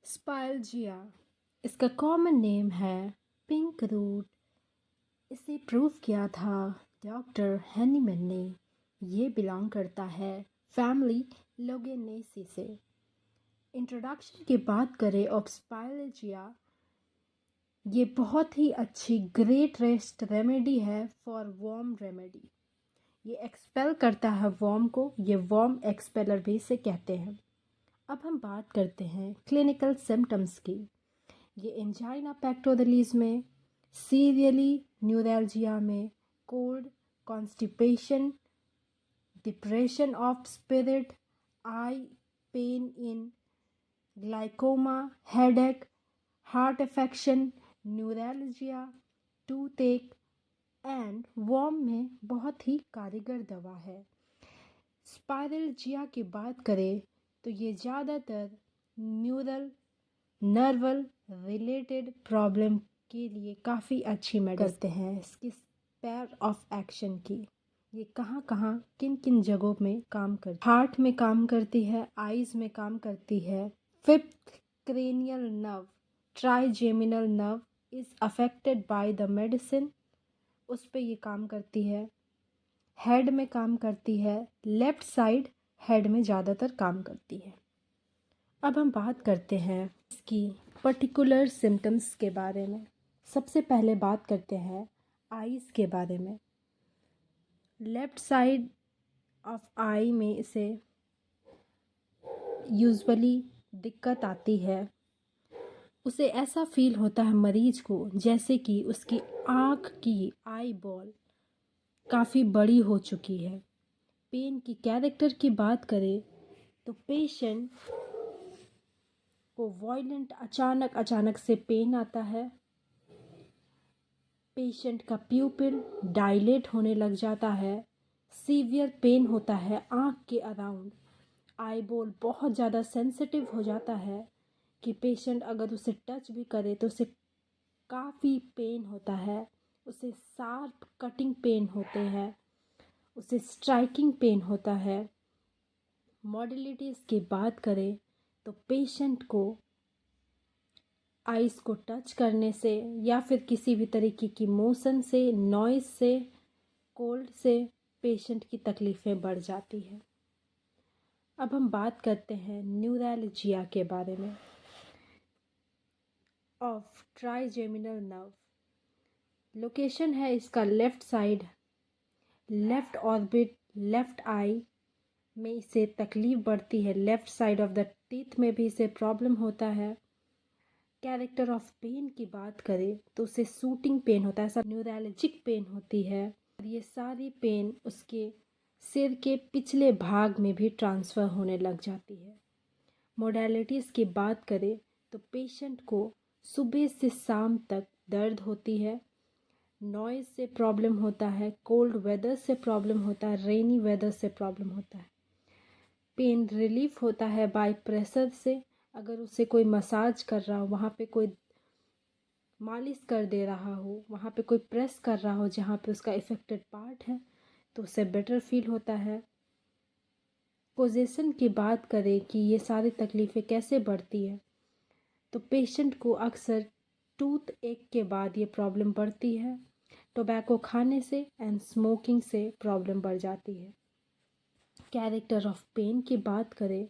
स्पाइलजिया इसका common name है pink root. इसे प्रूव किया था डॉक्टर हैनीमैन ने। ये बिलोंग करता है फैमिली लोगेनेसी से। इंट्रोडक्शन की बात करें ऑफ स्पाइलजिया, ये बहुत ही अच्छी ग्रेट रेस्ट रेमेडी है फॉर वर्म रेमेडी। ये एक्सपेल करता है वर्म को, ये वर्म एक्सपेलर भी इसे कहते हैं। अब हम बात करते हैं क्लिनिकल सिम्टम्स की। ये एंजाइना पेक्टोरलिस में, सीरियली न्यूरैल्जिया में, cold, constipation, depression of spirit, eye pain in, glaucoma, headache, heart affection, neuralgia, toothache and worm में बहुत ही कारगर दवा है। स्पाइरलजिया की बात करें तो ये ज़्यादातर न्यूरल नर्वल रिलेटेड प्रॉब्लम के लिए काफ़ी अच्छी मेडिसिन करते हैं। इसकी स्पेयर ऑफ एक्शन की ये कहाँ कहाँ किन किन जगहों में काम करती है। हार्ट में काम करती है, आइज में काम करती है। Fifth cranial nerve, trigeminal nerve is affected by the medicine, उस पर ये काम करती है। हेड में काम करती है, लेफ्ट साइड हेड में ज़्यादातर काम करती है। अब हम बात करते हैं इसकी पर्टिकुलर सिम्टम्स के बारे में। सबसे पहले बात करते हैं आईज़ के बारे में। लेफ्ट साइड ऑफ आई में इसे यूजुअली दिक्कत आती है। उसे ऐसा फील होता है मरीज को जैसे कि उसकी आँख की आई बॉल काफ़ी बड़ी हो चुकी है। पेन की कैरेक्टर की बात करें तो पेशेंट को वॉयलेंट अचानक से पेन आता है। पेशेंट का प्यूपिल डायलेट होने लग जाता है। सीवियर पेन होता है आँख के अराउंड। आईबॉल बहुत ज़्यादा सेंसिटिव हो जाता है कि पेशेंट अगर उसे टच भी करे तो उसे काफ़ी पेन होता है। उसे शार्प कटिंग पेन होते हैं, उसे स्ट्राइकिंग पेन होता है। मॉडलिटीज़ की बात करें तो पेशेंट को आइस को टच करने से या फिर किसी भी तरीके की मोशन से, नॉइज़ से, कोल्ड से पेशेंट की तकलीफ़ें बढ़ जाती हैं। अब हम बात करते हैं न्यूरैल्जिया के बारे में ऑफ ट्राइजेमिनल नर्व। लोकेशन है इसका left side, left orbit, left eye में इसे तकलीफ़ बढ़ती है। Left side of the teeth में भी इसे प्रॉब्लम होता है। कैरेक्टर ऑफ पेन की बात करें तो उसे सूटिंग पेन होता है, ऐसा न्यूरैल्जिक पेन होती है। और ये सारी पेन उसके सिर के पिछले भाग में भी ट्रांसफ़र होने लग जाती है। मोडालिटीज़ की बात करें तो पेशेंट को सुबह से शाम तक दर्द होती है। नॉइज़ से प्रॉब्लम होता है, कोल्ड वेदर से प्रॉब्लम होता है, रेनी वेदर से प्रॉब्लम होता है। पेन रिलीफ होता है बाय प्रेशर से। अगर उसे कोई मसाज कर रहा हो, वहाँ पे कोई मालिश कर दे रहा हो, वहाँ पे कोई प्रेस कर रहा हो जहाँ पे उसका इफ़ेक्टेड पार्ट है, तो उसे बेटर फील होता है। पोजीशन की बात करें कि ये सारी तकलीफ़ें कैसे बढ़ती है, तो पेशेंट को अक्सर टूथ एक के बाद ये प्रॉब्लम बढ़ती है। टोबैको खाने से एंड स्मोकिंग से प्रॉब्लम बढ़ जाती है। कैरेक्टर ऑफ पेन की बात करें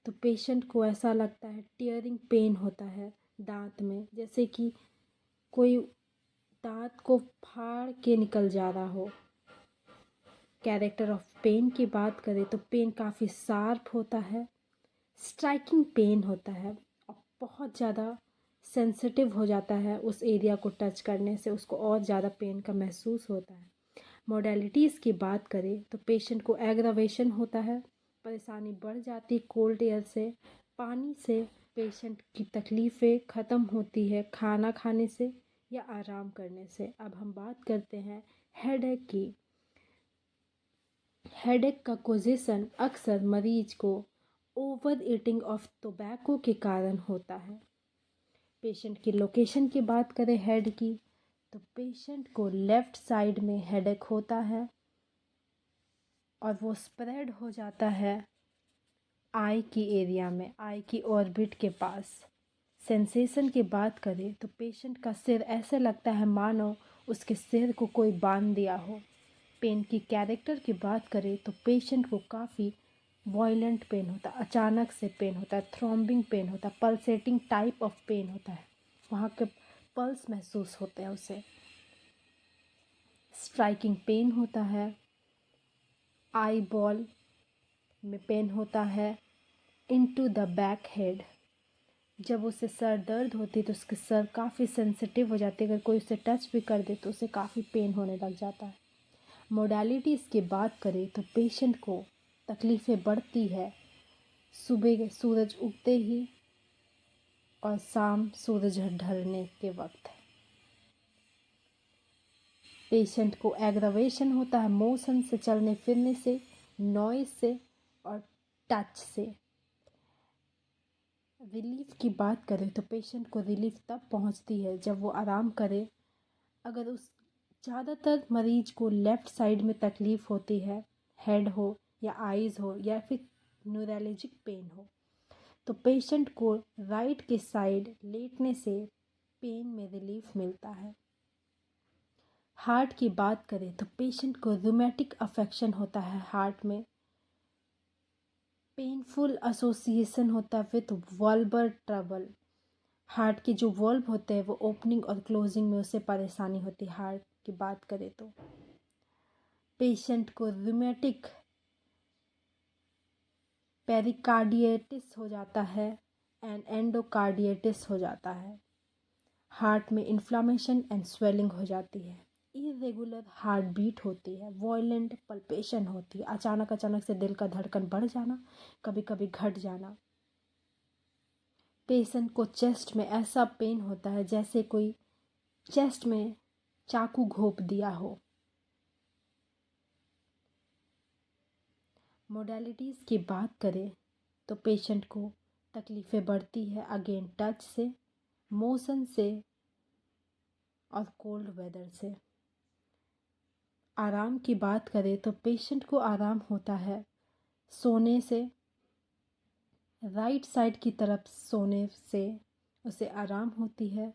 तो पेशेंट को ऐसा लगता है टियरिंग पेन होता है दांत में, जैसे कि कोई दांत को फाड़ के निकल जा रहा हो। कैरेक्टर ऑफ पेन की बात करें तो पेन काफ़ी शार्प होता है, स्ट्राइकिंग पेन होता है और बहुत ज़्यादा सेंसिटिव हो जाता है। उस एरिया को टच करने से उसको और ज़्यादा पेन का महसूस होता है। मोडालिटीज़ की बात करें तो पेशेंट को एग्रावेशन होता है, परेशानी बढ़ जाती कोल्ड एयर से, पानी से पेशेंट की तकलीफ़ें ख़त्म होती है खाना खाने से या आराम करने से। अब हम बात करते हैं हेडेक की। हेडेक का कोजेशन अक्सर मरीज को ओवर ईटिंग ऑफ टोबैको के कारण होता है। पेशेंट की लोकेशन की बात करें हेड की तो पेशेंट को लेफ़्ट साइड में हेडेक होता है और वो स्प्रेड हो जाता है आई की एरिया में, आई की ऑर्बिट के पास। सेंसेशन की बात करें तो पेशेंट का सिर ऐसे लगता है मानो उसके सिर को कोई बांध दिया हो। पेन की कैरेक्टर की बात करें तो पेशेंट को काफ़ी वॉयलेंट पेन होता है, अचानक से पेन होता है, थ्रॉम्बिंग पेन होता है, पल्सेटिंग टाइप ऑफ पेन होता है, वहाँ के पल्स महसूस होते हैं उसे। स्ट्राइकिंग पेन होता है, आई बॉल में पेन होता है, इनटू द बैक हेड। जब उसे सर दर्द होती है तो उसके सर काफ़ी सेंसिटिव हो जाती है, अगर कोई उसे टच भी कर दे तो उसे काफ़ी पेन होने लग जाता है। मोडालिटीज़ की बात करें तो पेशेंट को तकलीफ़ें बढ़ती है सुबह के सूरज उगते ही और शाम सूरज ढलने के वक्त। पेशेंट को एग्रावेशन होता है मोशन से, चलने फिरने से, नॉइज़ से और टच से। रिलीफ की बात करें तो पेशेंट को रिलीफ तब पहुंचती है जब वो आराम करे। अगर उस ज़्यादातर मरीज को लेफ़्ट साइड में तकलीफ़ होती है, हेड हो या आइज़ हो या फिर न्यूरोलॉजिक पेन हो, तो पेशेंट को राइट के साइड लेटने से पेन में रिलीफ मिलता है। हार्ट की बात करें तो पेशेंट को रूमेटिक अफेक्शन होता है हार्ट में, पेनफुल एसोसिएशन होता है विथ वल्बर ट्रबल। हार्ट के जो वॉल्व होते हैं वो ओपनिंग और क्लोजिंग में उसे परेशानी होती है। हार्ट की बात करें तो पेशेंट को रूमेटिक पेरिकार्डियटिस हो जाता है एंड एंडोकार्डियटिस हो जाता है। हार्ट में इन्फ्लामेशन एंड स्वेलिंग हो जाती है, इरेगुलर हार्ट बीट होती है, वॉयलेंट पल्पेशन होती है, अचानक अचानक से दिल का धड़कन बढ़ जाना, कभी कभी घट जाना। पेशेंट को चेस्ट में ऐसा पेन होता है जैसे कोई चेस्ट में चाकू घोंप दिया हो। मोडालिटीज़ की बात करें तो पेशेंट को तकलीफ़ें बढ़ती है अगेन टच से, मोशन से और कोल्ड वेदर से। आराम की बात करें तो पेशेंट को आराम होता है सोने से, राइट साइड की तरफ सोने से उसे आराम होती है।